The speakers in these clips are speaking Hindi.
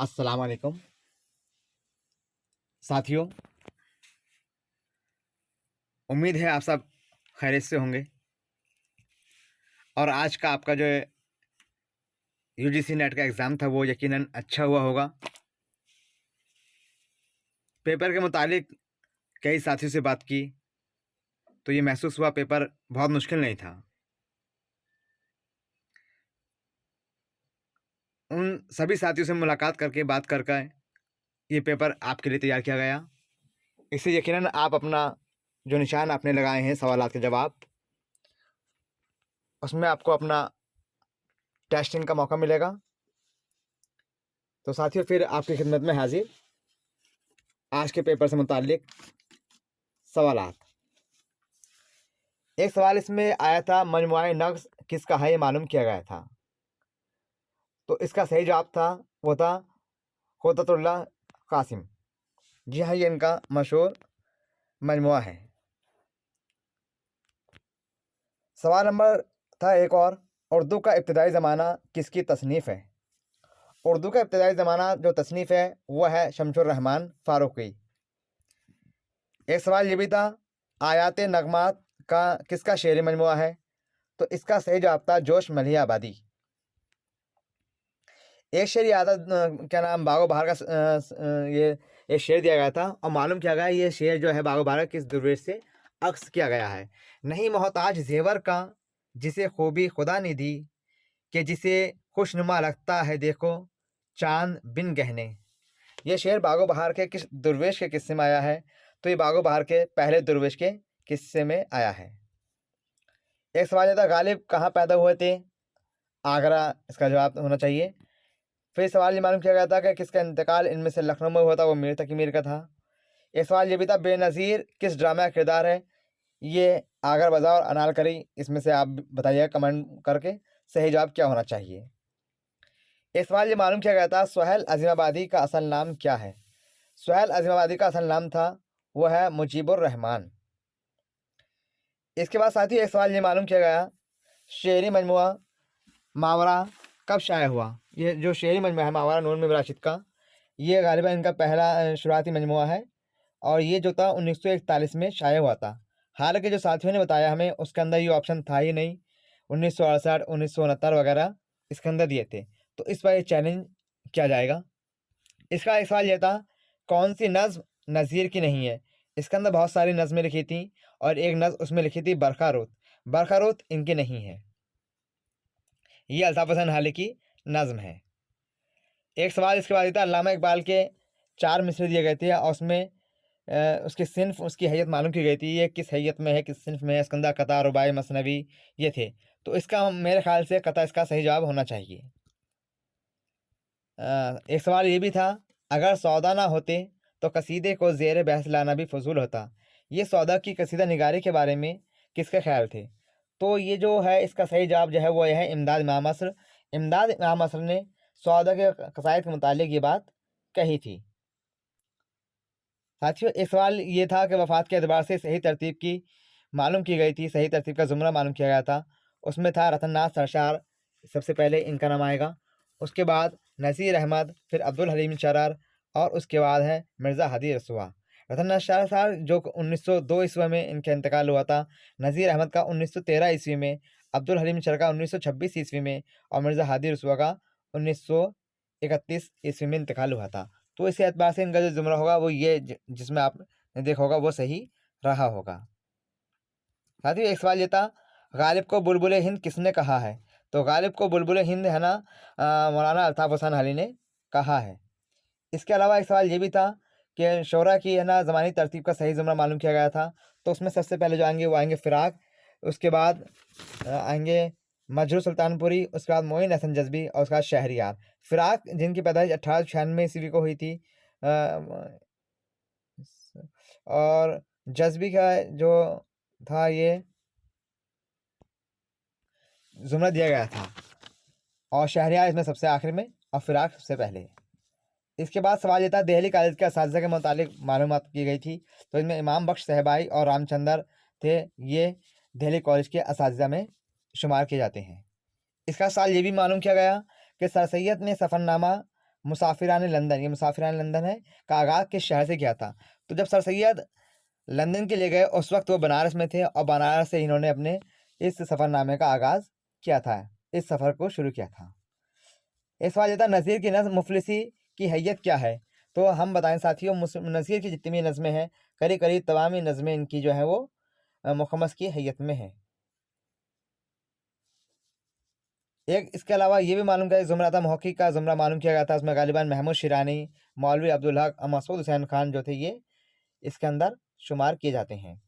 अस्सलाम वालेकुम साथियों। उम्मीद है आप सब खैरियत से होंगे और आज का आपका जो है यूजीसी नेट का एग्ज़ाम था वो यकीनन अच्छा हुआ होगा। पेपर के मुतालिक कई साथियों से बात की तो ये महसूस हुआ पेपर बहुत मुश्किल नहीं था। उन सभी साथियों से मुलाकात करके बात कर कर ये पेपर आपके लिए तैयार किया गया। इससे यकीनन आप अपना जो निशान आपने लगाए हैं सवालात के जवाब, उसमें आपको अपना टेस्टिंग का मौका मिलेगा। तो साथियों फिर आपकी खिदमत में हाजिर आज के पेपर से मुताल्लिक सवालात। एक सवाल इसमें आया था, मजमुआए नक्श किसका है ये मालूम किया गया था। तो इसका सही जवाब था वो था क़ुदरतुल्लाह क़ासिम। जी हाँ, ये इनका मशहूर मजमुआ है। सवाल नंबर था एक और, उर्दू का इब्तदाई ज़माना किसकी तसनीफ़ है। उर्दू का इब्तदाई ज़माना जो तसनीफ़ है वह है शमसुर रहमान फ़ारूक़ी। एक सवाल ये भी था, आयात नगमात का किसका शेरी मजमुआ है। तो इसका सही जवाब था जोश मलिह आबादी। एक शेर याद क्या नाम बागो बहार का ये एक शेर दिया गया था और मालूम किया गया ये शेर जो है बागो बहार किस दुर्वेश से अक्स किया गया है। नहीं मोहताज जेवर का जिसे खूबी खुदा ने दी, कि जिसे खुशनुमा लगता है देखो चांद बिन गहने। ये शेर बागो बहार के किस दुर्वेश के किस्से में आया है। तो ये बागो बहार के पहले दुर्वेश के किस्से में आया है। एक सवाल ये था, गालिब कहाँ पैदा हुए थे। आगरा इसका जवाब होना चाहिए। फिर सवाल ये मालूम किया गया था कि किसका इंतकाल इनमें से लखनऊ में हुआ था, वो मीर तकी मीर का था। एक सवाल ये भी था, बेनज़ीर किस ड्रामा का किरदार है। ये आगर बाज़ार और अनारकली, इसमें से आप बताइएगा कमेंट करके सही जवाब क्या होना चाहिए। एक सवाल ये मालूम किया गया था, सुहेल अज़ीमाबादी का असल नाम क्या है। सुहेल अज़ीमाबादी का असल नाम था वो है मुजीबुर रहमान। इसके बाद साथ ही एक सवाल ये मालूम किया गया, शेरी मजमुआ मावरा कब शाया हुआ। ये जो शेरी मजमुआ है मावरा नून में राशिद का, ये गालिबा इनका पहला शुरुआती मजमुआ है और ये जो था 1941 में शाया हुआ था। हालांकि जो साथियों ने बताया हमें उसके अंदर ये ऑप्शन था ही नहीं, 1968 1969 वगैरह इसके अंदर दिए थे। तो इस बार ये चैलेंज किया जाएगा। इसका एक सवाल ये था, कौन सी नज़्म नज़ीर की नहीं है। इसके अंदर बहुत सारी नज़में लिखी थी और एक नज़्म उसमें लिखी थी बरखा रुत। बरखा रुत इनकी नहीं है, ये अल्ताफ़ हसन हाली की नज़्म है। एक सवाल इसके बाद ये था, अल्लामा इकबाल के 4 मिसरे दिए गए थे और उसमें उसकी सिन्फ़ उसकी हैयत मालूम की गई थी, ये किस हैयत में है किस सिन्फ़ में है। इसके अंदर कता, रुबाई, मसनवी ये थे। तो इसका मेरे ख़्याल से कता इसका सही जवाब होना चाहिए। एक सवाल ये भी था, अगर सौदा ना होते तो कसीदे को ज़ेर बहस लाना भी फ़ुज़ूल होता। ये सौदा की कसीदा निगारी के बारे में किसके ख़्याल थे। तो ये जो है इसका सही जवाब जो है वो ये है इमदाद इमाम असर। इमदाद इमाम असर ने सौदा के कसायद के मुतालिक ये बात कही थी। साथियों एक सवाल ये था कि वफ़ात के एतबार से सही तरतीब की मालूम की गई थी, सही तरतीब का ज़ुमरा मालूम किया गया था। उसमें था रतननाथ सरशार, सबसे पहले इनका नाम आएगा, उसके बाद नज़ीर अहमद, फिर अब्दुल हलीम शरार और उसके बाद है मिर्ज़ा हदी रसूआ। रतननाथ साहब जो 1902 ईस्वी में इनका इंतकाल हुआ था, नज़ीर अहमद का 1913 ईस्वी में, अब्दुल हलीम शरार का 1926 ईस्वी में और मिर्ज़ा हदी रसूआ का 1931 ईस्वी में इंतकाल हुआ था। तो इस एतबार से इनका जो ज़ुमरा होगा वो ये जिसमें आपने देखा होगा वो सही रहा होगा। साथियों एक सवाल ये था, गालिब को बुलबुल हिंद किसने कहा है। तो गालिब को बुलबुल हिंद है ना मौलाना अल्ताफ़ हसन अली ने कहा है। इसके अलावा एक सवाल ये भी था कि शोरा की है ना ज़मानी तरतीब का सही ज़ुमरा मालूम किया गया था। तो उसमें सबसे पहले जो आएंगे वो आएंगे फ़िराक, उसके बाद आएंगे मजरू सुल्तानपुरी, उसके बाद मोइन हसन जज़्बी और उसके बाद शहरियार। फ़िराक जिनकी पैदाइश 1896 ईस्वी को हुई थी और जज़्बी का जो था ये ज़ुमरा दिया गया था और शहरियार इसमें सबसे आखिर में और फ़िराक सबसे पहले। इसके बाद सवाल ये था, दिल्ली कॉलेज के असातिज़ा के मुतालिक मालूमात की गई थी। तो इनमें इमाम बख्श सहबाई और रामचंद्र थे, ये दिल्ली कॉलेज के असातिज़ा में शुमार किए जाते हैं। इसका सवाल ये भी मालूम किया गया कि सर सैयद ने सफ़रनामा मुसाफिरान लंदन, ये मुसाफिरान लंदन है, का आगाज़ किस शहर से किया था? तो जब सर सैयद लंदन के लिए गए उस वक़्त वो बनारस में थे और बनारस से इन्होंने अपने इस सफ़रनामे का आगाज़ किया था, इस सफ़र को शुरू किया था। इस सवाल ये था, नज़ीर की नज़्म मुफ़लिसी की हैयत क्या है? तो हम बताएँ साथियों, नज़ीर की जितनी भी नज़्में हैं, करीब-करीब तमाम ही नज़्में इनकी जो हैं वो मुखम्मस की हैयत में हैं। एक इसके अलावा ये भी मालूम किया, ज़ुमरा था महक़क़ी का ज़ुमरा मालूम किया गया था, उसमें गालिबन महमूद शिरानी, मौलवी अब्दुल हक और मसूद हुसैन खान जो थे ये इसके अंदर शुमार किए जाते हैं।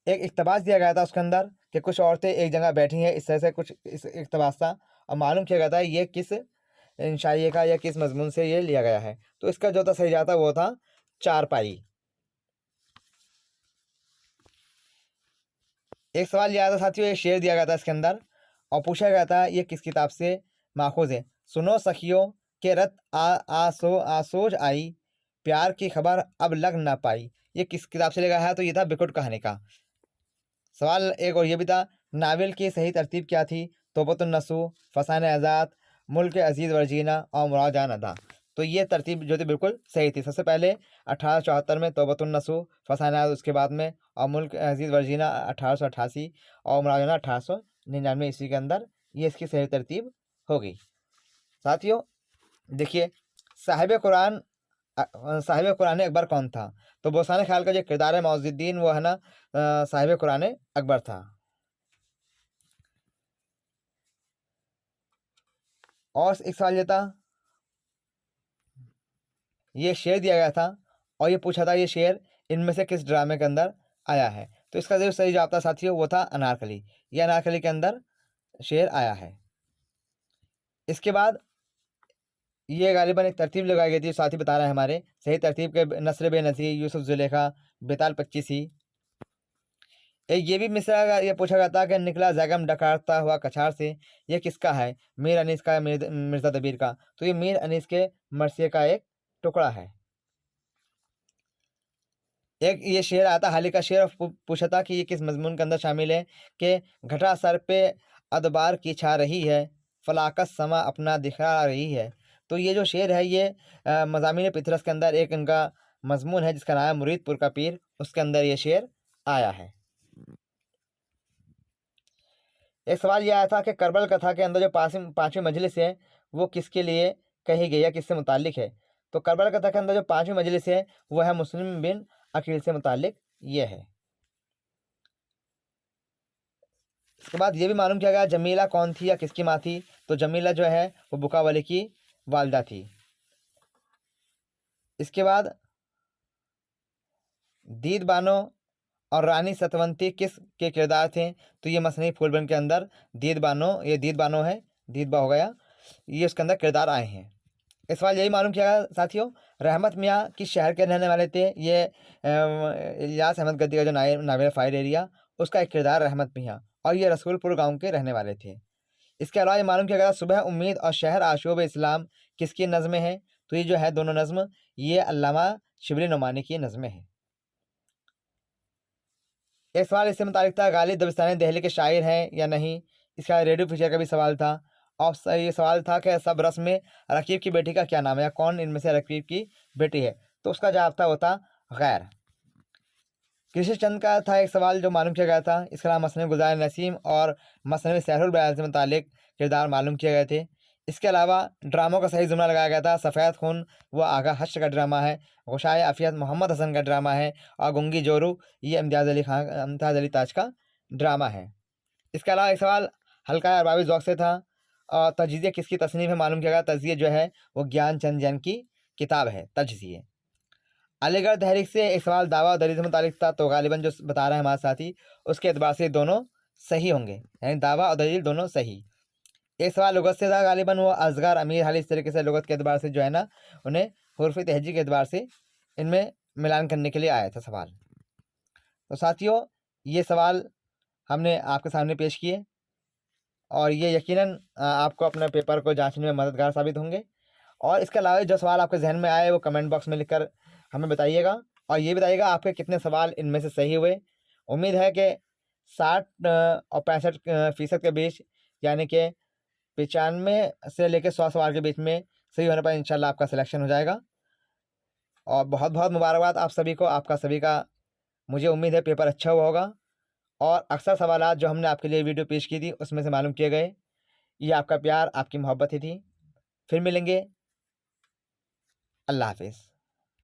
एक इक़्तिबास दिया गया था उसके अंदर कि कुछ औरतें एक जगह बैठी हैं, इस तरह से कुछ इस इक़्तिबास था और मालूम किया गया था ये किस शायरी का या किस मज़मून से ये लिया गया है। तो इसका जो था सही जवाब था वो था चारपाई। एक सवाल ये आया था साथियों, एक शेर दिया गया था इसके अंदर और पूछा गया था ये किस किताब से माखूज़ है? सुनो सखियों के रत आसोज आई, प्यार की खबर अब लग ना पाई। ये किस किताब से लिया गया है? तो ये था बिकुट कहानी का। सवाल एक और ये भी था, नावल की सही तरतीब क्या थी? तौबतुन्नसूह, फ़साने-ए-ज़ात, मुल्क-ए-अज़ीज़ वर्जीना और मुराजान अदा। तो ये तरतीब जो थी बिल्कुल सही थी। सबसे पहले 1874 में तौबतुन्नसूह, फ़साने-ए-ज़ात उसके बाद में और मुल्क-ए-अज़ीज़ वर्जीना 1888 और मुराजाना 1899 ईस्वी के अंदर ये इसकी सही तरतीब हो गई। साथियों देखिए, साहिब कुरान साहिब कुरान अकबर कौन था? तो बोसाने ख़्याल का जो किरदार है मौज़ुद्दीन वो है ना साहिब कुरान अकबर था। और एक सवाल ये था, ये शेर दिया गया था और ये पूछा था ये शेर इनमें से किस ड्रामे के अंदर आया है? तो इसका जो सही जवाब था साथियों वो था अनारकली। ये अनारकली के अंदर शेर आया है। इसके बाद ये गालिबन एक तरतीब लगाई गई थी, साथी बता रहे हैं हमारे सही तरतीब के नस्र बेनज़ीर, यूसुफ़ ज़ुलेखा, बेताल 25 एक ये भी मिसरा का ये पूछा जाता है कि निकला ज़ैगम डकारता हुआ कछार से, ये किसका है? मीर अनीस का, मिर्ज़ा दबीर का। तो ये मीर अनीस के मरसिए का एक टुकड़ा है। एक ये शेर आया था हाल ही का शेर, पूछा था कि ये किस मज़मून के अंदर शामिल है कि घटा सर पे अदबार की छा रही है, फलाकत समा अपना दिखा रही है। तो ये जो शेर है ये मज़ामीन पितरस के अंदर एक इनका मज़मून है जिसका नाम है मुरीदपुर का पीर, उसके अंदर ये शेर आया है। एक सवाल ये आया था कि करबल कथा के अंदर जो पाँचवीं मजलिस है वो किसके लिए कही गई है, किससे मुताल्लिक है? तो करबल कथा के अंदर जो पाँचवीं मजलिस है वो है मुस्लिम बिन अकील से मुताल्लिक ये है। इसके बाद ये भी मालूम किया गया जमीला कौन थी या किसकी माँ थी? तो जमीला जो है वो बुकावली की वालदा थी। इसके बाद दीद बानो और रानी सतवंती किस के किरदार थे? तो ये मसनवी फूलबन के अंदर दीद बानो, ये दीद बानो है, दीदबा हो गया, ये उसके अंदर किरदार आए हैं। इस सवाल यही मालूम किया गया साथियों, रहमत मियाँ किस शहर के रहने वाले थे? ये इलियास अहमद गद्दी का जो नावल फायर एरिया, उसका एक किरदार रहमत मियाँ और ये रसूलपुर गाँव के रहने वाले थे। इसके अलावा ये मालूम किया गया सुबह उम्मीद और शहर आशूब इस्लाम किसकी नज़्में हैं? तो ये जो है दोनों नज़्म ये अल्लामा शिबली नोमानी की नज़्में हैं। एक सवाल इससे मुताबिक था, गालिब दबिस्तानी दहली के शायर हैं या नहीं? इसका रेडियो फीचर का भी सवाल था और ये सवाल था कि सब रस्म में रकीब की बेटी का क्या नाम है या कौन इनमें से रकीब की बेटी है? तो उसका जवाब था वो था गैर। कृषि चंद का था एक सवाल जो मालूम किया गया था, इसका नाम मसनद गुलजार नसीम और मसनद सहरुल बयान से मुतालिक किरदार मालूम किए गए थे। इसके अलावा ड्रामों का सही जुमला लगाया गया था, सफ़ेद खून वो आगा हश्र का ड्रामा है, गुशाए आफियत मोहम्मद हसन का ड्रामा है और गुंगी जोरू ये इम्तियाज़ अली ताज का ड्रामा है। इसके अलावा एक सवाल हल्का अरबावी ज़ौक़ से था और तज्ज़िये किसकी तसनीफ़ है मालूम किया गया, तज्ज़िये जो है वो ज्ञान चंद जैन की किताब है तज्ज़िये। अलीगढ़ तहरीक से एक सवाल दावा और दलील से मुतालिक था, तो गालिबन जो बता रहे हैं हमारे साथी उसके एतबार से दोनों सही होंगे, यानी दावा और दलील दोनों सही। एक सवाल लुगत से था, गालिबन वो असगर अमीर हाल इस तरीके से लुगत के एतबार से जो है ना उन्हें हुर्फ़ तहजी के एतबार से इनमें मिलान करने के लिए आया था सवाल। तो साथियों ये सवाल हमने आपके सामने पेश किए और ये यकीनन आपको अपने पेपर को जांचने में मददगार साबित होंगे। और इसके अलावा जो सवाल आपके जहन में आए वो कमेंट बॉक्स में लिखकर हमें बताइएगा और ये बताइएगा आपके कितने सवाल इनमें से सही हुए। उम्मीद है कि 60 और 65% के बीच, यानी कि 95 से लेकर 100 सवाल के बीच में सही होने पर इंशाल्लाह आपका सिलेक्शन हो जाएगा। और बहुत बहुत मुबारकबाद आप सभी को, आपका सभी का मुझे उम्मीद है पेपर अच्छा हुआ होगा। और अक्सर सवालात जो हमने आपके लिए वीडियो पेश की थी उसमें से मालूम किए गए। ये आपका प्यार, आपकी मोहब्बत ही थी। फिर मिलेंगे। अल्लाह हाफिज़।